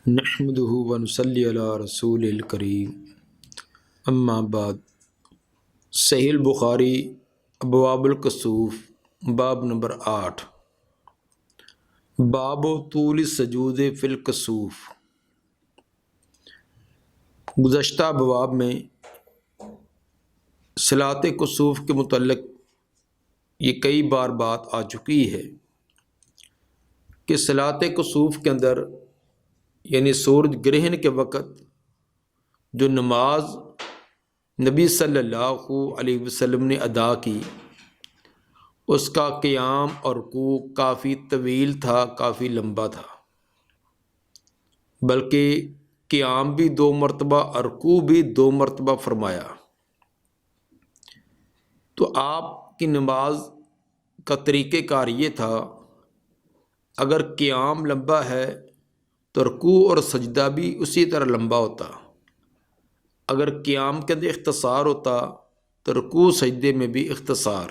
نحمدہ ونصلی علی رسول الکریم اما بعد۔ صحیح البخاری ابواب الکسوف باب نمبر 8، باب طول السجود فی الکسوف۔ گزشتہ ابواب میں صلاۃ کسوف کے متعلق یہ کئی بار بات آ چکی ہے کہ صلاۃ کسوف کے اندر یعنی سورج گرہن کے وقت جو نماز نبی صلی اللہ علیہ وسلم نے ادا کی، اس کا قیام اور رکوع کافی طویل تھا، کافی لمبا تھا، بلکہ قیام بھی 2 مرتبہ اور رکوع بھی 2 مرتبہ فرمایا۔ تو آپ کی نماز کا طریقہ کار یہ تھا، اگر قیام لمبا ہے تو رکوع اور سجدہ بھی اسی طرح لمبا ہوتا، اگر قیام کے اندر اختصار ہوتا تو رکوع سجدے میں بھی اختصار۔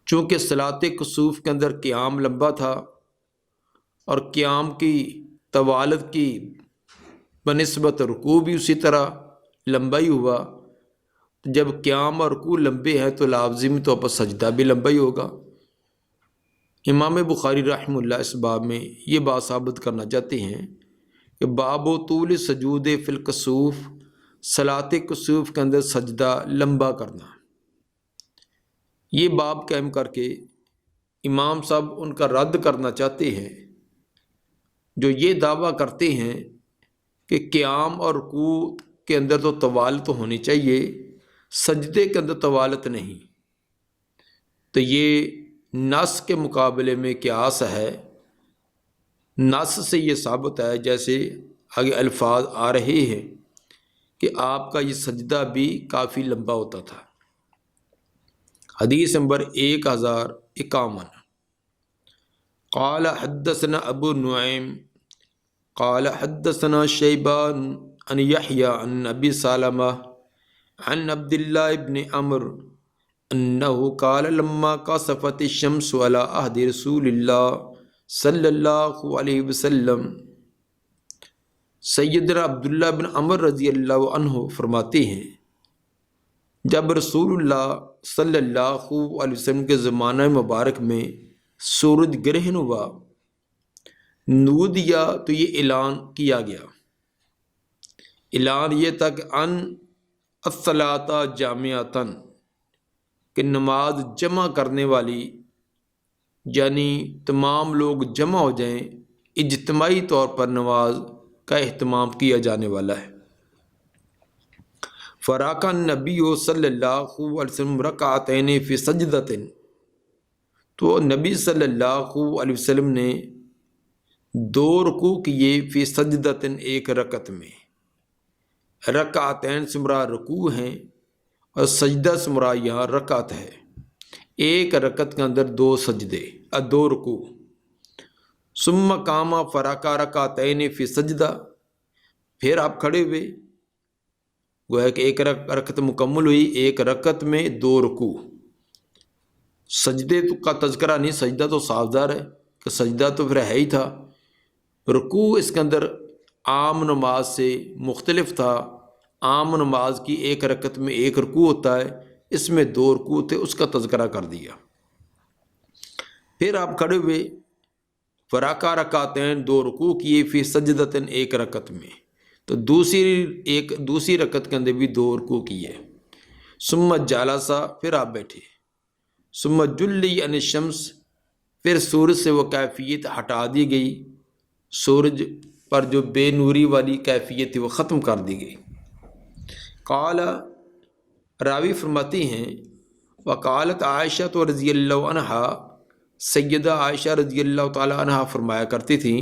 چونکہ صلاۃ کسوف کے اندر قیام لمبا تھا اور قیام کی طوالت کی بنسبت رکوع بھی اسی طرح لمبا ہی ہوا، تو جب قیام اور رکوع لمبے ہیں تو لازمی طور پر سجدہ بھی لمبا ہی ہوگا۔ امام بخاری رحمہ اللہ اس باب میں یہ بات ثابت کرنا چاہتے ہیں کہ باب طول سجود فی الکسوف، صلاۃ کسوف کے اندر سجدہ لمبا کرنا۔ یہ باب قائم کر کے امام صاحب ان کا رد کرنا چاہتے ہیں جو یہ دعویٰ کرتے ہیں کہ قیام اور رکوع کے اندر تو طوالت ہونی چاہیے، سجدے کے اندر طوالت نہیں۔ تو یہ نص کے مقابلے میں قیاس ہے، نص سے یہ ثابت ہے، جیسے آگے الفاظ آ رہے ہیں کہ آپ کا یہ سجدہ بھی کافی لمبا ہوتا تھا۔ حدیث نمبر 1051، قال حدثنا ابو نعیم قال حدثنا شیبان عن یحیی عن ابی سلمہ عن عبد اللہ بن عمرو انہ قال لما کسفت الشمس علی عہد رسول اللہ صلی اللہ علیہ وسلم۔ سیدنا عبداللہ بن عمر رضی اللہ عنہ فرماتے ہیں، جب رسول اللہ صلی اللہ علیہ وسلم کے زمانہ مبارک میں سورج گرہن ہوا، نودیا تو یہ اعلان کیا گیا۔ اعلان یہ تھا کہ ان الصلاۃ جامعۃً، کہ نماز جمع کرنے والی، یعنی تمام لوگ جمع ہو جائیں، اجتماعی طور پر نماز کا اہتمام کیا جانے والا ہے۔ فراق النبی صلی اللہ علیہ وسلم رکعتین فی سجدۃ، تو نبی صلی اللہ علیہ وسلم نے 2 رکوع کیے فی سجدۃ، ایک رکعت میں۔ رکعتین سے مراد رکوع ہیں اور سجدہ سے مراد یہاں رکعت ہے۔ ایک رکعت کے اندر 2 سجدے اور 2 رکوع۔ ثم قام فرکع رکعتین فی سجدہ، پھر آپ کھڑے ہوئے، گویا کہ ایک رکعت مکمل ہوئی، ایک رکعت میں 2 رکوع۔ سجدے کا تذکرہ نہیں، سجدہ تو صاف ظاہر ہے کہ سجدہ تو پھر ہے ہی تھا۔ رکوع اس کے اندر عام نماز سے مختلف تھا۔ عام نماز کی ایک رکعت میں 1 رکوع ہوتا ہے، اس میں 2 رکوع تھے، اس کا تذکرہ کر دیا۔ پھر آپ کھڑے ہوئے، فرکع رکعتین، 2 رکوع کیے فی سجدۃ، ایک رکعت میں، تو دوسری رکعت کے اندر بھی 2 رکوع کیے۔ ثم جلس، پھر آپ بیٹھے۔ ثم جلی عن الشمس، پھر سورج سے وہ کیفیت ہٹا دی گئی، سورج پر جو بے نوری والی کیفیت تھی وہ ختم کر دی گئی۔ قال، راوی فرماتی ہیں، وقالت عائشہ رضی اللہ عنہا، سیدہ عائشہ رضی اللہ تعالی عنہا فرمایا کرتی تھیں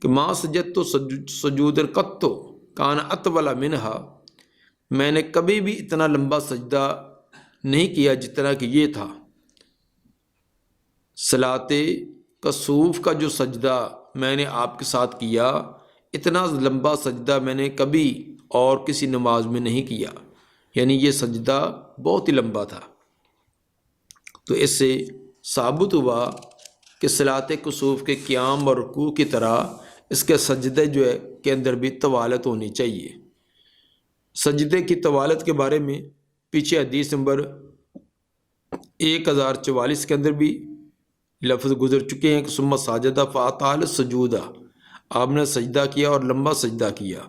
کہ ما سجدت سجود قط کان اطول منہا، میں نے کبھی بھی اتنا لمبا سجدہ نہیں کیا جتنا کہ یہ تھا۔ صلاۃ کسوف کا جو سجدہ میں نے آپ کے ساتھ کیا، اتنا لمبا سجدہ میں نے کبھی اور کسی نماز میں نہیں کیا، یعنی یہ سجدہ بہت ہی لمبا تھا۔ تو اس سے ثابت ہوا کہ صلاۃ کسوف کے قیام اور رکوع کی طرح اس کے سجدے جو ہے کے اندر بھی طوالت ہونی چاہیے۔ سجدے کی طوالت کے بارے میں پیچھے حدیث نمبر 1044 کے اندر بھی لفظ گزر چکے ہیں کہ ثم سجد فاطال السجود، آپ نے سجدہ کیا اور لمبا سجدہ کیا۔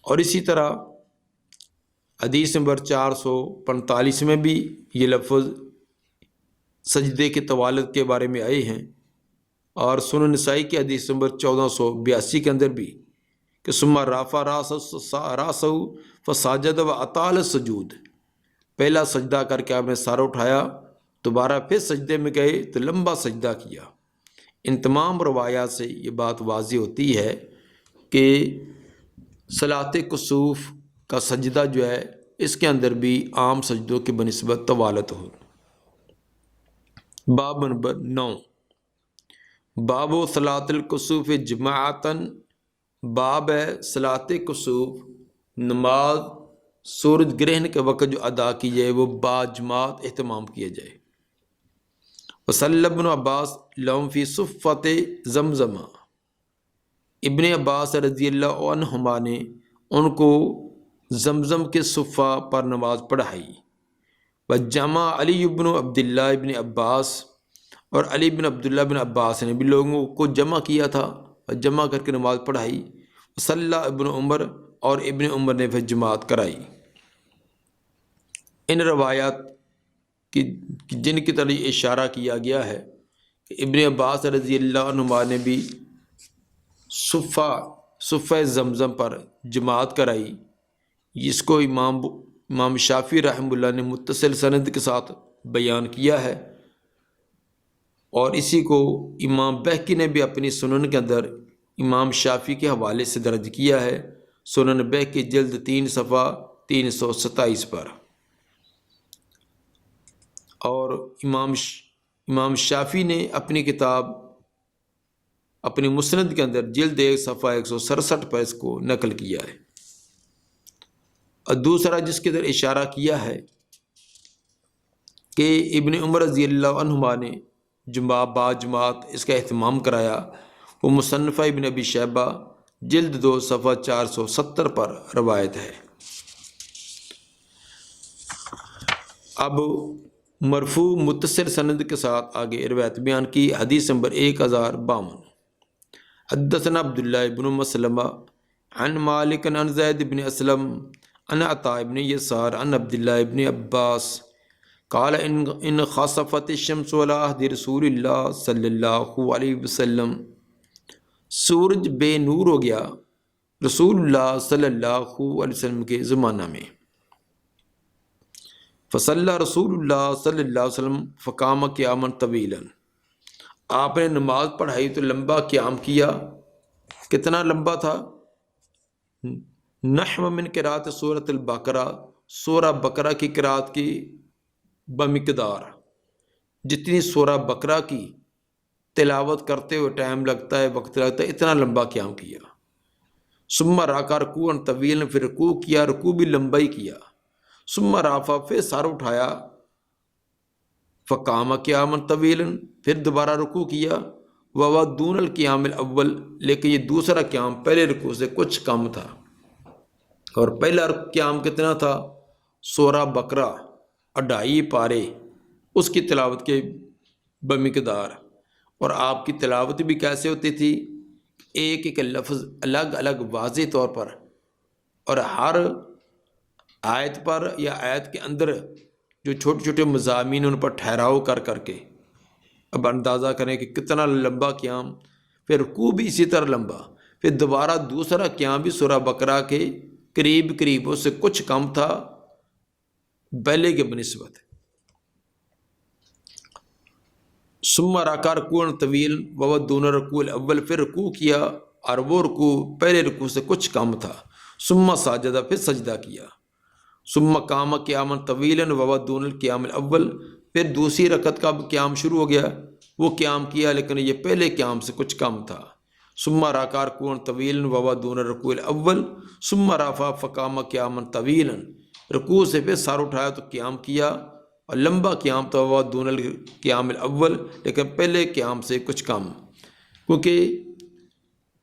اور اسی طرح حدیث نمبر 445 میں بھی یہ لفظ سجدے کی طوالت کے بارے میں آئے ہیں، اور سنن نسائی کی حدیث نمبر 1482 کے اندر بھی کہ ثم رفع راسہ فسجد واطال السجود، پہلا سجدہ کر کے آپ نے سر اٹھایا، دوبارہ پھر سجدے میں گئے تو لمبا سجدہ کیا۔ ان تمام روایات سے یہ بات واضح ہوتی ہے کہ صلاۃ کسوف کا سجدہ جو ہے اس کے اندر بھی عام سجدوں کی بنسبت طوالت ہو۔ باب نمبر 9، باب و صلاۃ الکسوف جماعتاً، باب ہے صلاۃ کسوف نماز سورج گرہن کے وقت جو ادا کی جائے وہ با جماعت اہتمام کیا جائے۔ وصلی ابن عباس لہم فی صفۃ زمزم، ابن عباس رضی اللہ عنہما نے ان کو زمزم کے صفہ پر نماز پڑھائی۔ وجمع علی بن عبداللہ ابن عباس، اور علی بن عبداللہ بن عباس نے بھی لوگوں کو جمع کیا تھا اور جمع کر کے نماز پڑھائی۔ صلی ابن عمر، اور ابن عمر نے پھر جماعت کرائی۔ ان روایات کی جن کی طرف اشارہ کیا گیا ہے کہ ابن عباس رضی اللہ عنہما نے بھی صفہ زمزم پر جماعت کرائی، جس کو امام شافعی رحمہ اللہ نے متصل سند کے ساتھ بیان کیا ہے، اور اسی کو امام بہقی نے بھی اپنی سنن کے اندر امام شافعی کے حوالے سے درج کیا ہے، سنن بہقی جلد 3 صفحہ 327 پر۔ اور امام شافعی نے اپنی کتاب اپنی مسند کے اندر جلد 1 صفحہ 167 پر اس کو نقل کیا ہے۔ اور دوسرا جس کے اندر اشارہ کیا ہے کہ ابن عمر رضی اللہ عنہما نے با جماعت اس کا اہتمام کرایا، وہ مصنفہ ابن ابی شیبہ جلد 2 صفحہ 470 پر روایت ہے۔ اب مرفوع متصل سند کے ساتھ آگے روایت بیان کی۔ حدیث نمبر 1052، حدثنا عبداللہ بن مسلمہ عن مالک عن زید بن اسلم عن عطاء بن یسار عن عبداللہ بن عباس قال ان خسفت الشمس علی عہد رسول اللہ صلی اللہ علیہ وسلم، سورج بے نور ہو گیا رسول اللہ صلی اللہ علیہ وسلم کے زمانہ میں۔ فصلی رسول اللہ صلی اللہ علیہ وسلم فقام قیاما طویلا، آپ نے نماز پڑھائی تو لمبا قیام کیا۔ کتنا لمبا تھا؟ نحو من قراءۃ سورۃ البقرہ، سورہ بقرہ کی قراءت کی بمقدار، جتنی سورہ بقرہ کی تلاوت کرتے ہوئے ٹائم لگتا ہے، وقت لگتا ہے، اتنا لمبا قیام کیا۔ ثم رکع رکوعا طویلا، پھر رکوع کیا، رکوع بھی لمبا ہی کیا۔ ثم رفع، پھر سر اٹھایا، فقام قیاما طویلا، پھر دوبارہ رکوع کیا۔ وهو دون القیام الاول، لیکن یہ دوسرا قیام پہلے رکوع سے کچھ کم تھا۔ اور پہلا قیام کتنا تھا؟ سورہ بقرہ 2.5 پارے، اس کی تلاوت کے بمقدار۔ اور آپ کی تلاوت بھی کیسے ہوتی تھی؟ ایک ایک لفظ الگ الگ واضح طور پر، اور ہر آیت پر یا آیت کے اندر جو چھوٹے چھوٹے مضامین ان پر ٹھہراؤ کر کر کے اب اندازہ کریں کہ کتنا لمبا قیام۔ پھر رکوع بھی اسی طرح لمبا، پھر دوبارہ دوسرا قیام بھی سورہ بقرہ کے قریب قریب، اس سے کچھ کم تھا پہلے کے بنسبت۔ ثم رکع رکوعا طویلا وهو دون الرکوع الاول، پھر رکوع کیا اور وہ رکوع پہلے رکوع سے کچھ کم تھا۔ ثم سجد، پھر سجدہ کیا۔ ثم قام قیاما طویلا وهو دون القیام الاول، پھر دوسری رکعت کا قیام شروع ہو گیا، وہ قیام کیا لیکن یہ پہلے قیام سے کچھ کم تھا۔ ثم رکع رکوعا طویلا وهو دون الرکوع الاول ثم رفع فقام قیاما طویلا، رکوع سے پھر سر اٹھایا تو قیام کیا، اور لمبا قیام تو وهو دون القیام الاول، لیکن پہلے قیام سے کچھ کم، کیونکہ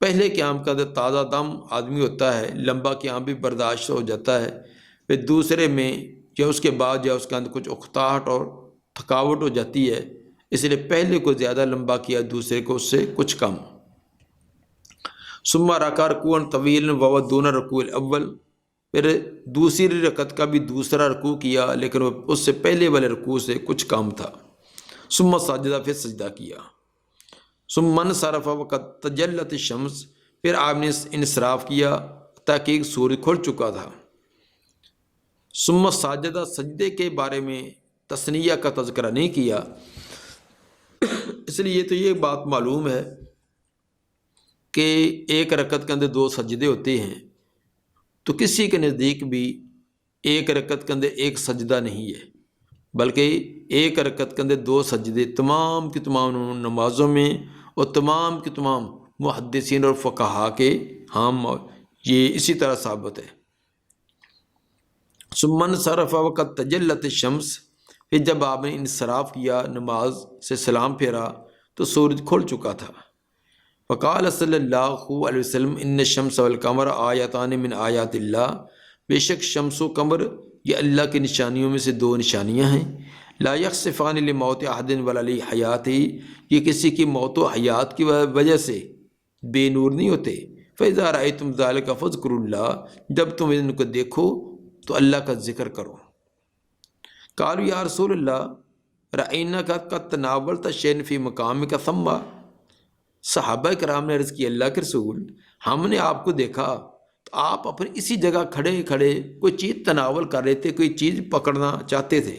پہلے قیام کا اندر تازہ دم آدمی ہوتا ہے، لمبا قیام بھی برداشت ہو جاتا ہے، پھر دوسرے میں یا اس کے بعد یا اس کے اندر کچھ اکتاہٹ اور تھکاوٹ ہو جاتی ہے، اس لیے پہلے کو زیادہ لمبا کیا، دوسرے کو اس سے کچھ کم۔ ثم رکع رکوعا طویلا وهو دون الرکوع الاول، پھر دوسری رکعت کا بھی دوسرا رکوع کیا لیکن وہ اس سے پہلے والے رکوع سے کچھ کم تھا۔ ثم سجدہ، پھر سجدہ کیا۔ ثم انصرف وقد تجلت الشمس، پھر آپ نے انصراف کیا تاکہ سورج کھل چکا تھا۔ ثم ساجدہ، سجدے کے بارے میں تثنیہ کا تذکرہ نہیں کیا، اس لیے تو یہ بات معلوم ہے کہ ایک رکعت کے اندر 2 سجدے ہوتے ہیں، تو کسی کے نزدیک بھی ایک رکعت کے اندر ایک سجدہ نہیں ہے، بلکہ ایک رکعت کے اندر 2 سجدے تمام کی تمام نمازوں میں اور تمام کی تمام محدثین اور فقہا کے ہم یہ اسی طرح ثابت ہے۔ ثم انصرف وقد تجلت الشمس، پھر جب آپ نے انصراف کیا، نماز سے سلام پھیرا تو سورج کھل چکا تھا۔ فقال صلی اللہ علیہ وسلم ان الشمس والقمر آیتان من آیات اللہ، بے شک شمس و قمر یہ اللہ کی نشانیوں میں سے 2 نشانیاں ہیں۔ لا یخسفان لموت احد ولا لحیاتہ، یہ کسی کی موت و حیات کی وجہ سے بے نور نہیں ہوتے۔ فاذا رأیتم ذلک فاذکروا اللہ، جب تم ان کو دیکھو تو اللہ کا ذکر کرو۔ قالوا یا رسول اللہ رأیناک قد تناولت شیئا فی مقامک ثم، صحابہ کرام نے عرض کی اللہ کے رسول، ہم نے آپ کو دیکھا تو آپ اپنے اسی جگہ کھڑے کھڑے کوئی چیز تناول کر رہے تھے، کوئی چیز پکڑنا چاہتے تھے۔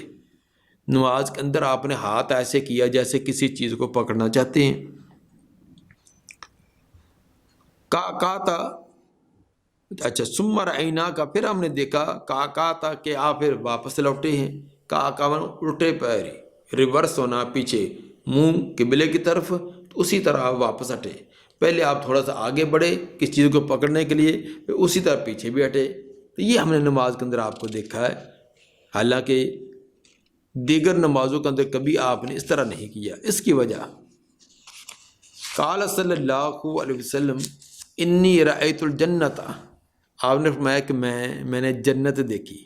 نماز کے اندر آپ نے ہاتھ ایسے کیا جیسے کسی چیز کو پکڑنا چاہتے ہیں۔ کہا تھا اچھا ثم رأیناک، پھر ہم نے دیکھا، کہا تھا کہ آپ پھر واپس لوٹے ہیں، کہا الٹے پیر، ریورس ہونا، پیچھے منہ قبلے کی طرف، تو اسی طرح آپ واپس ہٹے۔ پہلے آپ تھوڑا سا آگے بڑھے کسی چیز کو پکڑنے کے لیے، پھر اسی طرح پیچھے بھی ہٹے۔ تو یہ ہم نے نماز کے اندر آپ کو دیکھا ہے، حالانکہ دیگر نمازوں کے اندر کبھی آپ نے اس طرح نہیں کیا۔ اس کی وجہ قال صلی اللہ علیہ وسلم انی رأیت الجنت، آپ نے فرمایا کہ میں نے جنت دیکھی،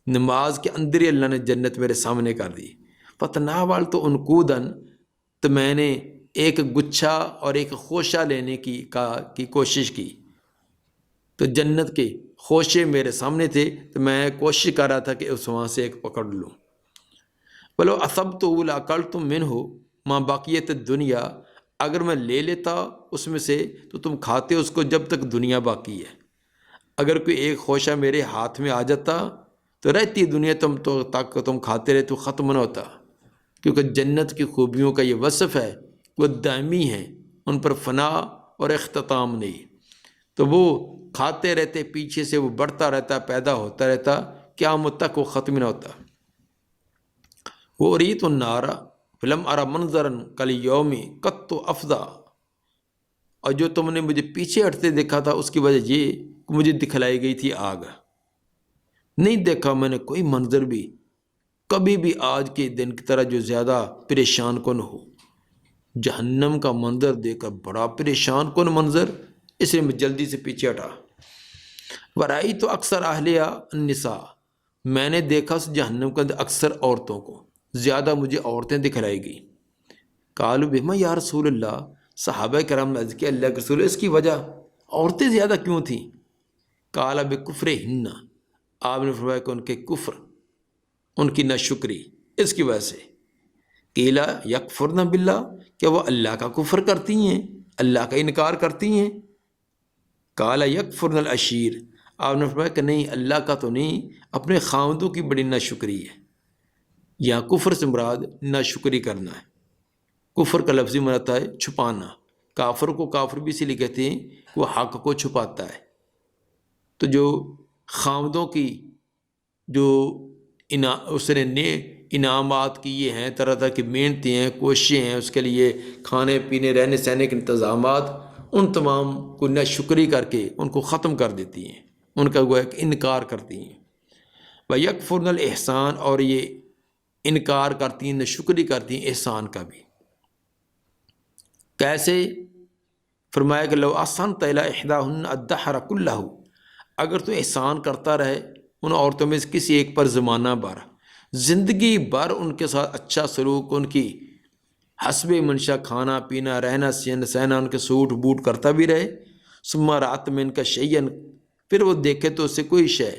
نماز کے اندر ہی اللہ نے جنت میرے سامنے کر دی۔ فتناولت عنقودا، تو میں نے ایک گچھا اور ایک خوشہ لینے کی کوشش کی، تو جنت کے خوشے میرے سامنے تھے تو میں کوشش کر رہا تھا کہ اس وہاں سے ایک پکڑ لوں۔ ولو اصبت لاکلت منہ ما بقیت الدنیا، اگر میں لے لیتا اس میں سے تو تم کھاتے اس کو جب تک دنیا باقی ہے۔ اگر کوئی ایک خوشہ میرے ہاتھ میں آ جاتا تو رہتی دنیا تک تم کھاتے رہے، تو ختم نہ ہوتا، کیونکہ جنت کی خوبیوں کا یہ وصف ہے، وہ دائمی ہیں، ان پر فنا اور اختتام نہیں، تو وہ کھاتے رہتے، پیچھے سے وہ بڑھتا رہتا، پیدا ہوتا رہتا، قیامت تک وہ ختم نہ ہوتا۔ وہ ریت النار فلم ارى منظرا کالیوم قط افضا، اور جو تم نے مجھے پیچھے ہٹتے دیکھا تھا اس کی وجہ یہ کہ مجھے دکھلائی گئی تھی آگ، نہیں دیکھا میں نے کوئی منظر بھی کبھی بھی آج کے دن کی طرح جو زیادہ پریشان کن ہو۔ جہنم کا منظر دیکھ کر بڑا پریشان کن منظر، اس لیے میں جلدی سے پیچھے ہٹا۔ ورائی تو اکثر اہلیہ النساء، میں نے دیکھا اس جہنم کے اندر اکثر عورتوں کو، زیادہ مجھے عورتیں دکھلائی گئی۔ قالوا بما یا رسول اللہ، صحابہ کرام نے عرض کیا اللہ کے رسول، اس کی وجہ عورتیں زیادہ کیوں تھیں؟ قال بکفرہن، آپ نے فرمایا کہ ان کے کفر، ان کی ناشکری، اس کی وجہ سے۔ قیل یکفرن باللہ، کیا وہ اللہ کا کفر کرتی ہیں، اللہ کا انکار کرتی ہیں؟ قال یکفرن العشیر، آپ نے فرمایا کہ نہیں، اللہ کا تو نہیں، اپنے خاوندوں کی بڑی ناشکری ہے۔ یہاں کفر سے مراد ناشکری کرنا ہے۔ کفر کا لفظی معنی ہوتا ہے چھپانا، کافر کو کافر بھی اسی لیے کہتے ہیں کہ وہ حق کو چھپاتا ہے۔ تو جو خاوندوں کی جو اس نے انعامات کیے ہیں، طرح طرح کی محنتیں ہیں، کوششیں ہیں، اس کے لیے کھانے پینے رہنے سہنے کے انتظامات، ان تمام کو ناشکری کر کے ان کو ختم کر دیتی ہیں، ان کا گویا کہ انکار کرتی ہیں۔ وَيَكْفُرْنَ الْإِحْسَانَ، اور یہ انکار کرتی ہیں، ناشکری کرتی ہیں احسان کا بھی۔ کیسے؟ فرمایا کہ لو احسنت الی احداہن الدہر کلہ، اگر تو احسان کرتا رہے ان عورتوں میں سے کسی ایک پر زمانہ بھر، زندگی بھر ان کے ساتھ اچھا سلوک، ان کی حسب منشا کھانا پینا رہنا سہنا ان کے سوٹ بوٹ کرتا بھی رہے، ثم رات میں ان کا شیئن، پھر وہ دیکھے تو اس سے کوئی شے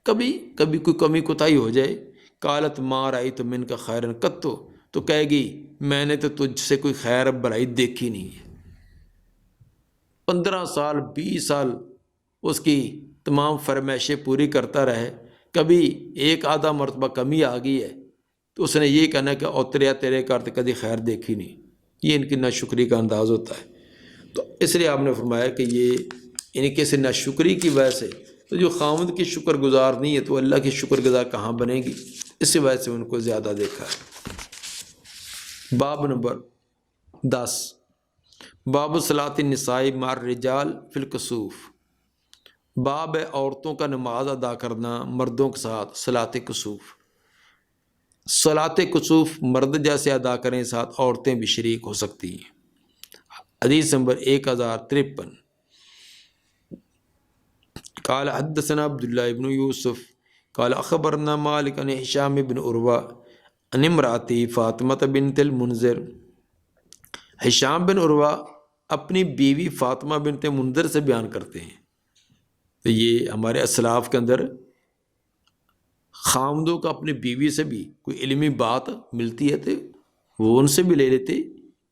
کبھی کوئی کمی کوتاہی ہو جائے، قالت ما رأیت من کا خیرن قط، تو کہے گی میں نے تو تجھ سے کوئی خیر بھلائی دیکھی نہیں ہے۔ 15 سال 20 سال اس کی تمام فرمائشیں پوری کرتا رہے، کبھی ایک آدھا مرتبہ کمی آ گئی ہے تو اس نے یہ کہنا کہ اوتریا تیرے کرتے کدی خیر دیکھی نہیں، یہ ان کی ناشکری کا انداز ہوتا ہے۔ تو اس لیے آپ نے فرمایا کہ یہ ان کے سے ناشکری کی وجہ سے، تو جو خاوند کی شکر گزار نہیں ہے تو اللہ کی شکر گزار کہاں بنے گی، اسی وجہ سے ان کو زیادہ دیکھا ہے۔ باب نمبر 10، باب صلاۃ النساء مع الرجال فی الکسوف، باب ہے عورتوں کا نماز ادا کرنا مردوں کے ساتھ صلاۃ کسوف۔ صلاۃ کسوف مرد جیسے ادا کریں ساتھ عورتیں بھی شریک ہو سکتی ہیں۔ حدیث نمبر 1053، قال حدثنا عبداللہ ابن یوسف قال اخبرنا مالک عن ہشام بن عروہ عن امراتی فاطمہ بنت المنذر۔ ہشام بن عروہ اپنی بیوی فاطمہ بنت منذر سے بیان کرتے ہیں۔ تو یہ ہمارے اسلاف کے اندر خامدوں کا اپنی بیوی سے بھی کوئی علمی بات ملتی ہے تو وہ ان سے بھی لے لیتے،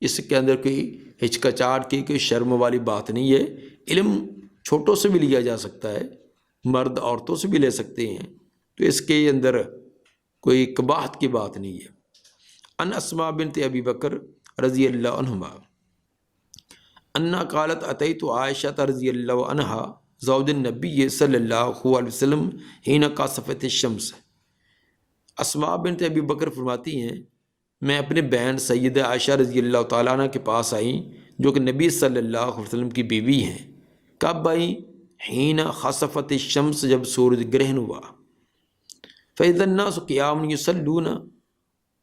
اس کے اندر کوئی ہچکچاہٹ کی کوئی شرم والی بات نہیں ہے۔ علم چھوٹوں سے بھی لیا جا سکتا ہے، مرد عورتوں سے بھی لے سکتے ہیں، تو اس کے اندر کوئی قباحت کی بات نہیں ہے۔ ان اسماء بنت ابی بکر رضی اللہ عنہما انا قالت اتیت عائشہ رضی اللہ عنہا زوج النبی صلی اللہ علیہ وسلم حین کاسفت الشمس۔ اسماء بنت ابی بکر فرماتی ہیں میں اپنے بہن سیدہ عائشہ رضی اللہ تعالیٰ عنہ کے پاس آئیں جو کہ نبی صلی اللہ علیہ وسلم کی بیوی ہیں۔ کب آئیں؟ حین خسفت الشمس، جب سورج گرہن ہوا۔ فإذا الناس قیام یصلون،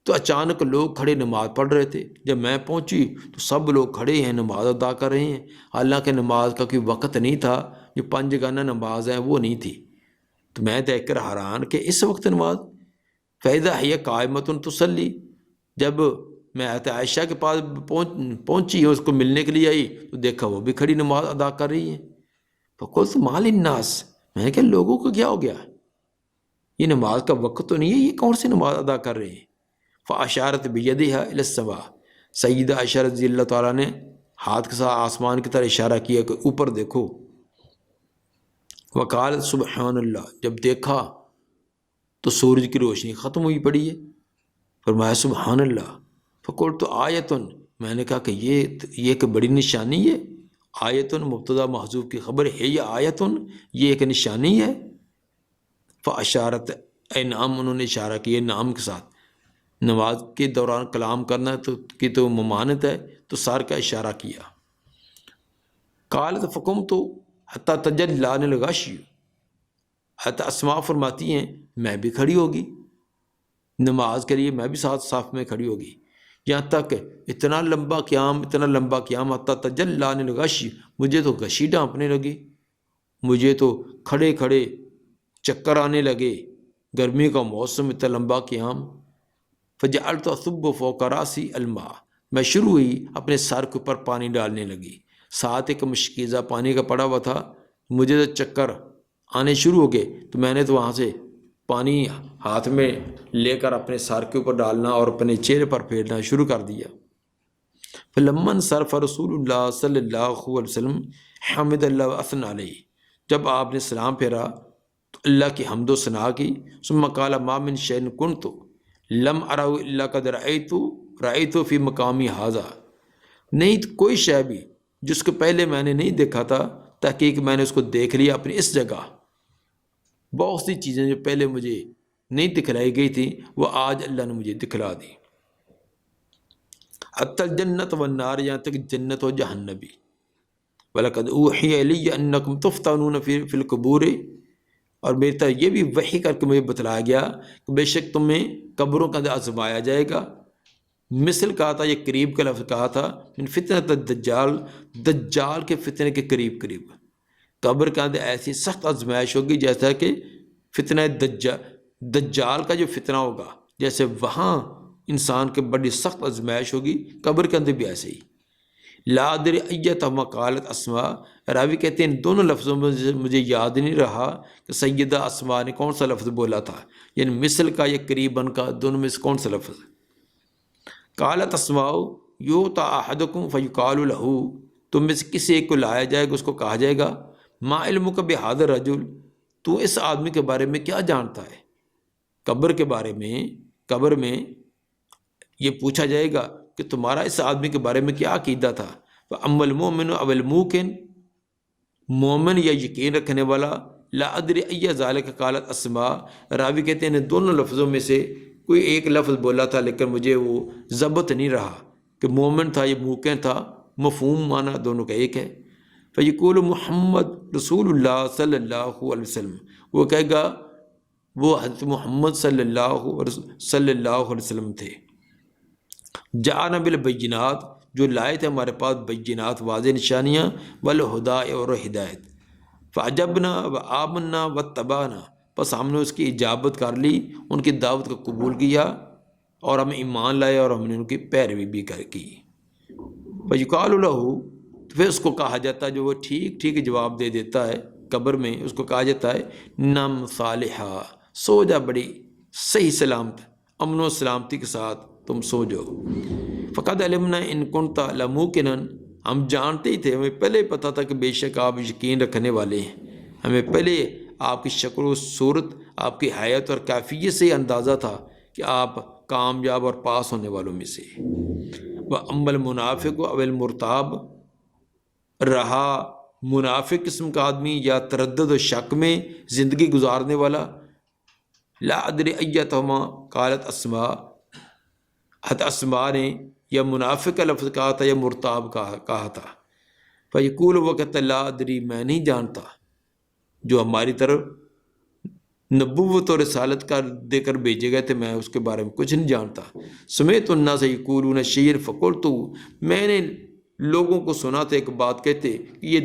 تو اچانک لوگ کھڑے نماز پڑھ رہے تھے۔ جب میں پہنچی تو سب لوگ کھڑے ہیں نماز ادا کر رہے ہیں، حالانکہ نماز کا کوئی وقت نہیں تھا، جو 5 گانا نماز ہے وہ نہیں تھی۔ تو میں دیکھ کر حیران کہ اس وقت نماز، فإذا هي قائمة تصلی، جب میں عائشہ کے پاس پہنچی اس کو ملنے کے لیے آئی تو دیکھا وہ بھی کھڑی نماز ادا کر رہی ہیں۔ فقلت ما للناس، میں نے کہا لوگوں کو کیا ہو گیا، یہ نماز کا وقت تو نہیں ہے، یہ کون سی نماز ادا کر رہے ہیں؟ فاشارت بیدہا الی السماء، سیدہ عائشہ رضی اللہ تعالیٰ نے ہاتھ کے ساتھ آسمان کی طرح اشارہ کیا کہ اوپر دیکھو۔ وقالت سبحان اللہ، جب دیکھا تو سورج کی روشنی ختم ہوئی پڑی ہے، فرمایا سبحان اللہ۔ فقلت آیتن، میں نے کہا کہ یہ ایک بڑی نشانی ہے۔ آیتن مبتدا محذوف کی خبر ہے، یہ آیتن یہ ایک نشانی ہے۔ فاشارت، اے نام، انہوں نے اشارہ کیا نام کے ساتھ۔ نماز کے دوران کلام کرنا تو ممانعت ہے، تو سار کا اشارہ کیا۔ قالت فقمت حتی تجلی الغش، حتی اسماء فرماتی ہیں میں بھی کھڑی ہوگی نماز کے لیے، میں بھی ساتھ صف میں کھڑی ہوگی، یہاں تک اتنا لمبا قیام حتی تجلی الغش، مجھے تو غشی ڈانپنے لگی، مجھے تو کھڑے کھڑے چکر آنے لگے، گرمی کا موسم، اتنا لمبا قیام۔ فجعلت اصب فوق راسی الماء، میں شروع ہوئی اپنے سر کے اوپر پانی ڈالنے لگی، ساتھ ایک مشکیزہ پانی کا پڑا ہوا تھا، مجھے تو چکر آنے شروع ہو گئے، تو میں نے تو وہاں سے پانی ہاتھ میں لے کر اپنے سر کے اوپر ڈالنا اور اپنے چہرے پر پھیرنا شروع کر دیا۔ فلما انصرف رسول اللہ صلی اللہ علیہ وسلم حمد اللہ واثنى علیہ، جب آپ نے سلام پھیرا تو اللہ کی حمد و ثنا کی۔ ثم قال ما من شيء كنت لم ارہ الا قد رأیت فی مقامی ھذا، نہیں کوئی شے بھی جس کو پہلے میں نے نہیں دیکھا تھا، تحقیق میں نے اس کو دیکھ لیا اپنی اس جگہ۔ بہت سی چیزیں جو پہلے مجھے نہیں دکھلائی گئی تھی وہ آج اللہ نے مجھے دکھلا دی۔ حتی الجنت والنار، یہاں تک جنت و جہنم بھی۔ وَلَقَدْ أُوحِيَ إِلَيَّ أَنَّكُمْ تُفْتَنُونَ فِي الْقُبُورِ، اور میری طرف یہ بھی وحی کر کے مجھے بتلایا گیا کہ بے شک تمہیں قبروں کا اندر آزمایا جائے گا۔ مثل کہا تھا، یہ قریب کا لفظ کہا تھا، من فتنۃ الدجال، دجال کے فتنے کے قریب قریب۔ قبر کے اندر ایسی سخت آزمائش ہوگی جیسا کہ فتنہ دجال کا جو فتنہ ہوگا، جیسے وہاں انسان کے بڑی سخت آزمائش ہوگی، قبر کے اندر بھی ایسے ہی۔ لا ادری ایتہما قالت اسماء، راوی کہتے ہیں ان دونوں لفظوں میں مجھے یاد نہیں رہا کہ سیدہ اسماء نے کون سا لفظ بولا تھا، یعنی مثل کا یا قریباً کا، دونوں میں سے کون سا لفظ۔ قالت اسماء یؤتی احدکم فیقال لہ، تم میں سے کسی ایک کو لایا جائے گا، اس کو کہا جائے گا ما علمک بہذا الرجل، تو اس آدمی کے بارے میں کیا جانتا ہے۔ قبر کے بارے میں، قبر میں یہ پوچھا جائے گا کہ تمہارا اس آدمی کے بارے میں کیا عقیدہ تھا۔ فاما المؤمن او الموقن، مومن یا یقین رکھنے والا، لا ادری ای ذالک قالت اسماء، راوی کہتے ہیں ان دونوں لفظوں میں سے کوئی ایک لفظ بولا تھا لیکن مجھے وہ ضبط نہیں رہا کہ مومن تھا یا موقن تھا، مفہوم معنی دونوں کا ایک ہے۔ فیقول محمد رسول اللہ صلی اللہ علیہ وسلم، وہ کہے گا وہ حضرت محمد صلی اللہ علیہ وسلم تھے۔ جاءنا بالبینات، جو لائے تھے ہمارے پاس بینات، واضح نشانیاں، والہدى اور ہدایت۔ فعجبنا وآمنا واتبعنا، بس ہم نے اس کی اجابت کر لی، ان کی دعوت کو قبول کیا اور ہم ایمان لائے اور ہم نے ان کی پیروی بھی کی۔ فیقال لہ، تو پھر اس کو کہا جاتا ہے جو وہ ٹھیک ٹھیک جواب دے دیتا ہے قبر میں، اس کو کہا جاتا ہے نم صالحا، سو جا بڑی صحیح سلامت، امن و سلامتی کے ساتھ تم سو جاؤ۔ فقد علمنا ان کنت لموقنا، ہم جانتے ہی تھے، ہمیں پہلے پتہ تھا کہ بے شک آپ یقین رکھنے والے ہیں، ہمیں پہلے آپ کی شکل و صورت، آپ کی حیات اور کیفیت سے اندازہ تھا کہ آپ کامیاب اور پاس ہونے والوں میں سے۔ وَأَمَّا الْمُنَافِقُ أَوْ الْمُرْتَابُ، رہا منافق قسم کا آدمی یا تردد و شک میں زندگی گزارنے والا، لا ادری ایتہما قالت اسماء، حت اسماء نے یا منافق کا لفظ کہا تھا یا مرتاب کہا تھا۔ فیقول، وہ کہتا لا ادری، میں نہیں جانتا، جو ہماری طرف نبوت اور رسالت کا دے کر بھیجے گئے تھے، میں اس کے بارے میں کچھ نہیں جانتا۔ سمیت الناس یقولون شیئا فقلت، میں نے لوگوں کو سنا تھا ایک بات کہتے کہ یہ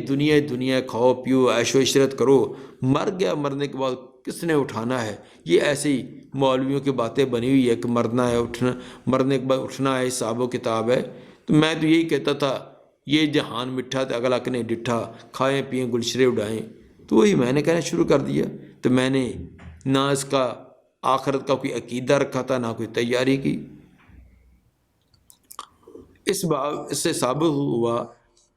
دنیا کھاؤ پیو عیش و عشرت کرو، مر گیا، مرنے کے بعد کس نے اٹھانا ہے، یہ ایسے ہی مولویوں کی باتیں بنی ہوئی ہے کہ مرنا ہے، اٹھنا، مرنے کے بعد اٹھنا ہے، حساب و کتاب ہے۔ تو میں تو یہی کہتا تھا یہ جہان مٹھا تھا، اگلا کنے ڈٹھا، کھائیں پئیں گلشرے اڑائیں، تو وہی میں نے کہنا شروع کر دیا۔ تو میں نے نہ اس کا آخرت کا کوئی عقیدہ رکھا تھا، نہ کوئی تیاری کی۔ اس سے ثابت ہوا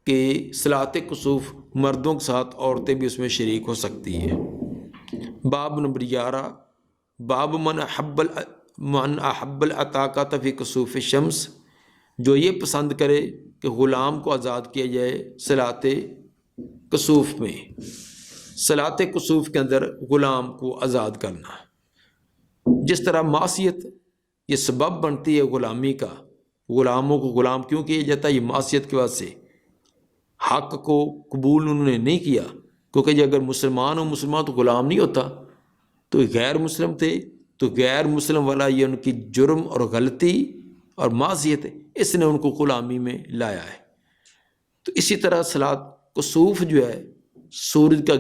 کہ صلاۃ کسوف مردوں کے ساتھ عورتیں بھی اس میں شریک ہو سکتی ہیں۔ باب نمبر 11، باب من احب العتاقۃ فی کسوف الشمس، جو یہ پسند کرے کہ غلام کو آزاد کیا جائے صلاۃ کسوف میں، صلاۃ کسوف کے اندر غلام کو آزاد کرنا۔ جس طرح معصیت یہ سبب بنتی ہے غلامی کا، غلاموں کو غلام کیوں کیا جاتا ہے؟ یہ معصیت کی وجہ سے، حق کو قبول انہوں نے نہیں کیا، کیونکہ یہ اگر مسلمان ہو، مسلمان تو غلام نہیں ہوتا، تو غیر مسلم تھے، تو غیر مسلم والا یہ ان کی جرم اور غلطی اور معصیت ہے، اس نے ان کو غلامی میں لایا ہے۔ تو اسی طرح صلاۃ کسوف جو ہے، سورج کا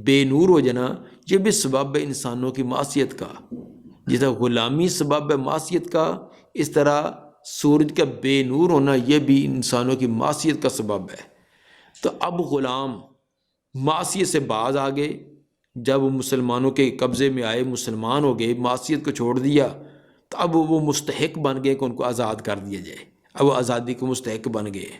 بے نور ہو جانا، یہ بھی سبب ہے انسانوں کی معصیت کا۔ جس طرح غلامی سبب ہے معصیت کا، اس طرح سورج کا بے نور ہونا یہ بھی انسانوں کی معصیت کا سبب ہے۔ تو اب غلام معصیت سے باز آ گئے، جب وہ مسلمانوں کے قبضے میں آئے، مسلمان ہو گئے، معصیت کو چھوڑ دیا، تو اب وہ مستحق بن گئے کہ ان کو آزاد کر دیا جائے، اب وہ آزادی کے مستحق بن گئے۔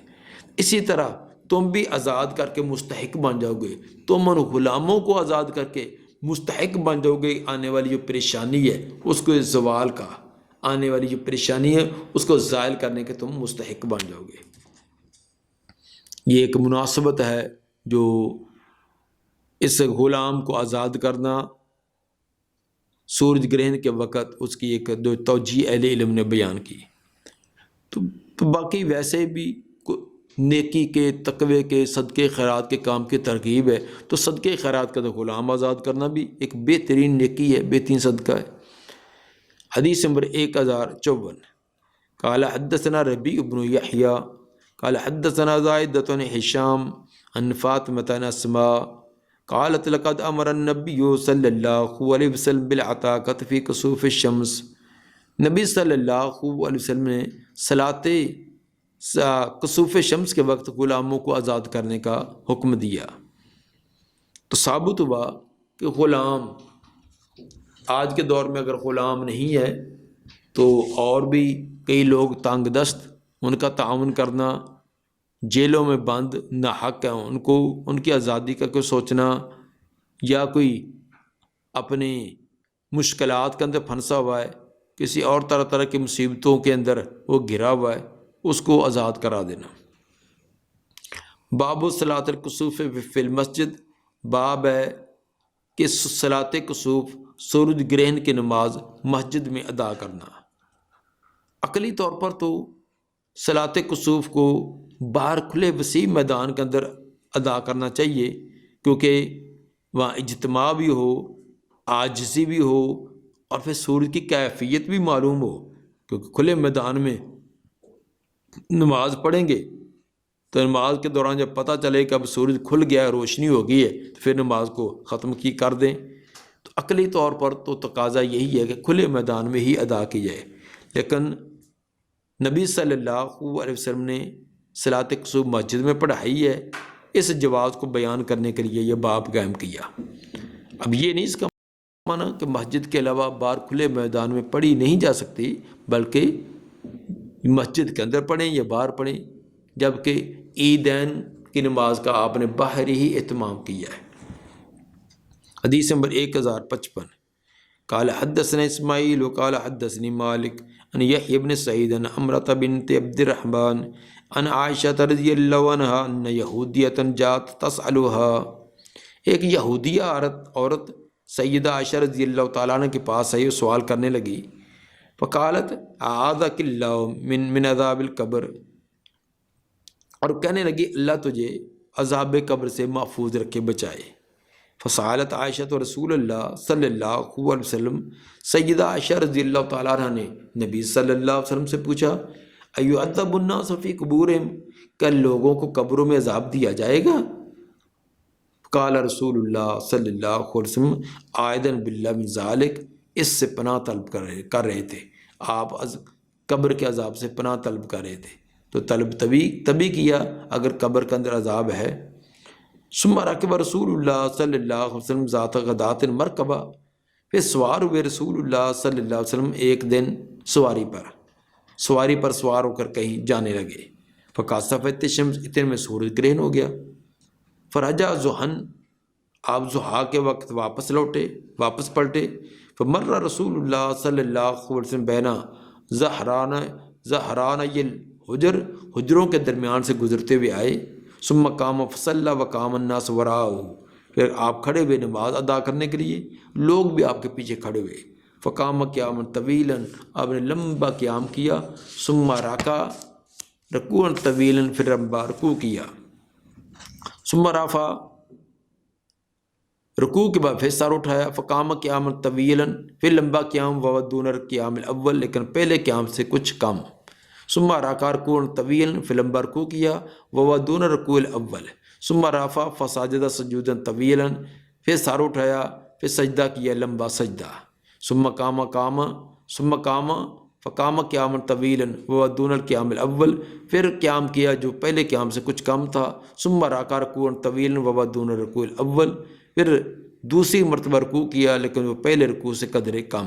اسی طرح تم بھی آزاد کر کے مستحق بن جاؤ گے، تم ان غلاموں کو آزاد کر کے مستحق بن جاؤ گے، آنے والی جو پریشانی ہے اس کو زوال کا، آنے والی جو پریشانی ہے اس کو زائل کرنے کے تم مستحق بن جاؤ گے۔ یہ ایک مناسبت ہے جو اس غلام کو آزاد کرنا سورج گرہن کے وقت اس کی ایک دو توجیہ اہل علم نے بیان کی۔ تو باقی ویسے بھی نیکی کے، تقوی کے، صدقے خیرات کے کام کی ترغیب ہے، تو صدقے خیرات کا تو غلام آزاد کرنا بھی ایک بہترین نیکی ہے، بہترین صدقہ ہے۔ حدیث نمبر 1054، قال حدثنا ربيع بن يحيى قال حدثنا زائدة بن هشام عن فاطمة بن أسماء قالت لقد أمر النبي صلی اللہ علیہ وسلم بالعتاقة في كسوف الشمس، نبی صلی اللہ علیہ وسلم نے صلاۃ کسوف شمس کے وقت غلاموں کو آزاد کرنے کا حکم دیا۔ تو ثابت ہوا کہ غلام، آج کے دور میں اگر غلام نہیں ہے تو اور بھی کئی لوگ تنگ دست، ان کا تعاون کرنا، جیلوں میں بند ناحق ہیں، ان کو ان کی آزادی کا کوئی سوچنا، یا کوئی اپنی مشکلات کے اندر پھنسا ہوا ہے، کسی اور طرح طرح کی مصیبتوں کے اندر وہ گھرا ہوا ہے، اس کو آزاد کرا دینا۔ باب صلاۃ الکسوف فی المسجد، باب ہے کہ صلاۃ کسوف سورج گرہن کی نماز مسجد میں ادا کرنا۔ عقلی طور پر تو صلاۃ کسوف کو باہر کھلے وسیع میدان کے اندر ادا کرنا چاہیے، کیونکہ وہاں اجتماع بھی ہو، عاجزی بھی ہو، اور پھر سورج کی کیفیت بھی معلوم ہو، کیونکہ کھلے میدان میں نماز پڑھیں گے تو نماز کے دوران جب پتہ چلے کہ اب سورج کھل گیا ہے، روشنی ہو گئی ہے، تو پھر نماز کو ختم کر دیں۔ تو عقلی طور پر تو تقاضا یہی ہے کہ کھلے میدان میں ہی ادا کی جائے، لیکن نبی صلی اللہ علیہ وسلم نے صلاۃ کسوف مسجد میں پڑھائی ہے، اس جواز کو بیان کرنے کے لیے یہ باب قائم کیا۔ اب یہ نہیں اس کا معنی کہ مسجد کے علاوہ باہر کھلے میدان میں پڑھی نہیں جا سکتی، بلکہ مسجد کے اندر پڑھیں یا باہر پڑھیں، جبکہ عیدین کی نماز کا آپ نے باہر ہی اہتمام کیا ہے۔ حدیث نمبر 1055، قال حدثنا اسماعیل وقال حدثني مالک عن یحیی بن سعید عن عمرۃ بنت عبد الرحمن عن عائشہ رضی اللہ عنہا ان یہودیۃ جاءت تسألها، ایک یہودیہ عورت سیدہ عائشہ رضی اللہ تعالیٰ عنہ کے پاس آئی، سوال کرنے لگی، فقالت اعاذک اللہ من عذاب القبر، اور کہنے لگی اللہ تجھے عذاب قبر سے محفوظ رکھے، بچائے۔ فسالت عائشہ تو رسول اللہ صلی اللہ علیہ وسلم، سیدہ عائشہ رضی اللہ تعالیٰ عنہ نے نبی صلی اللہ علیہ وسلم سے پوچھا، ایعذب الناس فی قبورہم، کیا لوگوں کو قبروں میں عذاب دیا جائے گا؟ قال رسول اللہ صلی اللہ علیہ وسلم عائدن باللہ من ذالک، اس سے پناہ طلب کر رہے تھے، آپ قبر کے عذاب سے پناہ طلب کر رہے تھے، تو طلب تبھی کیا اگر قبر کے اندر عذاب ہے۔ ثم رکب رسول اللہ صلی اللہ علیہ وسلم ذات غدات مرکبہ، پھر سوار ہوئے رسول اللہ صلی اللہ علیہ وسلم ایک دن سواری پر سوار ہو کر کہیں جانے لگے، فکاسفت الشمس، اتنے میں سورج گرہن ہو گیا، فرجع ضحن، آپ ضحیٰ کے وقت واپس پلٹے، فمر رسول اللہ صلی اللہ علیہ وسلم بینا زہران حجروں کے درمیان سے گزرتے ہوئے آئے، ثم قام فصلی وقام الناس وراءہ، پھر آپ کھڑے ہوئے نماز ادا کرنے کے لیے، لوگ بھی آپ کے پیچھے کھڑے ہوئے، فقام قیاما طویلا، آپ نے لمبا قیام کیا، ثم رکع رکوعا طویلا، پھر لمبا رکوع کیا، ثم رفع، رکوع کے بعد پھر سر اٹھایا، فقام قیاما طویلا، پھر لمبا قیام، ودون القیام الاول، لیکن پہلے قیام سے کچھ کم، ثم رکع رکوعا طویلا، پھر لمبا رکوع کیا، ودون الرکوع الاول، ثم رفع فسجد سجودا طویلا، پھر سر اٹھایا، پھر سجدہ کیا، لمبا سجدہ، ثم قام فقام قیاما طویلا ودون القیام الاول، پھر قیام کیا جو پہلے قیام سے کچھ کم تھا، ثم رکع رکوعا طویلا ودون الرکوع الاول، پھر دوسری مرتبہ رکوع کیا لیکن وہ پہلے رکوع سے قدرے کم،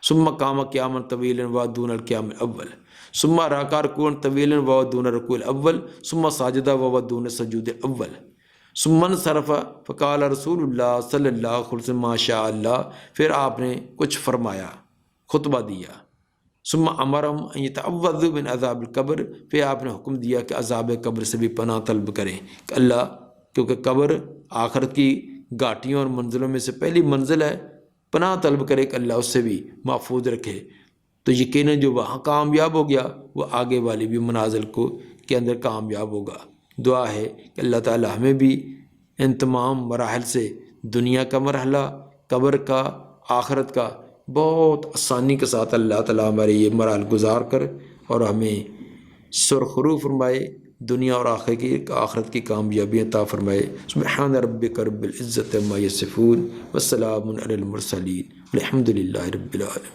ثم قام قیاما طویلا ودون القیام الاول، ثم رکع رکوعا طویلا ودون الرکوع الاول، ثم سجد ودون السجود الاول، ثم انصرف، فقال رسول اللہ صلی اللہ علیہ وسلم ما شاء اللہ، پھر آپ نے کچھ فرمایا، خطبہ دیا، ثم امرهم ان يتعوذوا من عذاب القبر، پھر آپ نے حکم دیا کہ عذاب قبر سے بھی پناہ طلب کریں کہ اللہ، کیونکہ قبر آخرت کی گھاٹیوں اور منزلوں میں سے پہلی منزل ہے، پناہ طلب کرے کہ اللہ اس سے بھی محفوظ رکھے، تو یقیناً جو وہاں کامیاب ہو گیا وہ آگے والی بھی منازل کے اندر کامیاب ہوگا۔ دعا ہے کہ اللہ تعالی ہمیں بھی ان تمام مراحل سے، دنیا کا مرحلہ، قبر کا، آخرت کا، بہت آسانی کے ساتھ اللہ تعالیٰ ہمارے یہ مراحل گزار کر اور ہمیں سرخرو فرمائے، دنیا اور آخرت کی کامیابی عطا فرمائے۔ سبحان ربک رب العزت عما یصفون والسلام علی المرسلین والحمد للہ رب العالمین۔